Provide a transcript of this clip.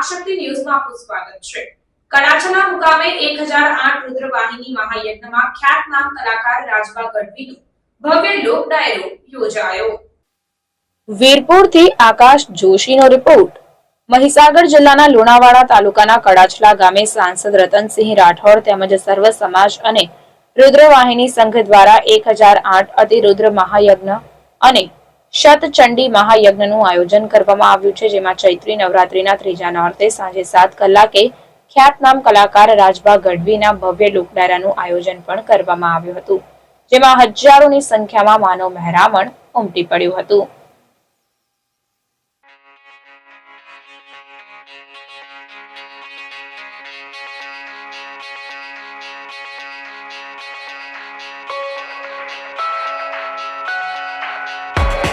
વાકશક્તિ ન્યૂઝમાં આપનું સ્વાગત છે। કડાછના મુકામે 1008 રુદ્રવાહિની મહાયજ્ઞમાં ખ્યાતનામ કલાકાર રાજબા ગઢવીનો ભવ્ય લોક ડાયરો યોજાયો। વીરપુરથી આકાશ જોશીનો રિપોર્ટ। મહીસાગર જિલ્લાના લુણાવાડા તાલુકાના કડાછલા ગામે સાંસદ રતનસિંહ રાઠોડ તેમજ સર્વ સમાજ અને રુદ્રવાહિની સંઘ દ્વારા 1008 અતિરુદ્ર મહાયજ્ઞ અને શતચંડી મહાયજ્ઞનું આયોજન કરવામાં આવ્યું છે, જેમાં ચૈત્રી નવરાત્રીના ત્રીજા નોરતે સાંજે 7 કલાકે ખ્યાતનામ કલાકાર રાજબા ગઢવીના ભવ્ય લોકડાયરાનું આયોજન પણ કરવામાં આવ્યું હતું, જેમાં હજારોની સંખ્યામાં માનવ મહેરામણ ઉમટી પડ્યું હતું।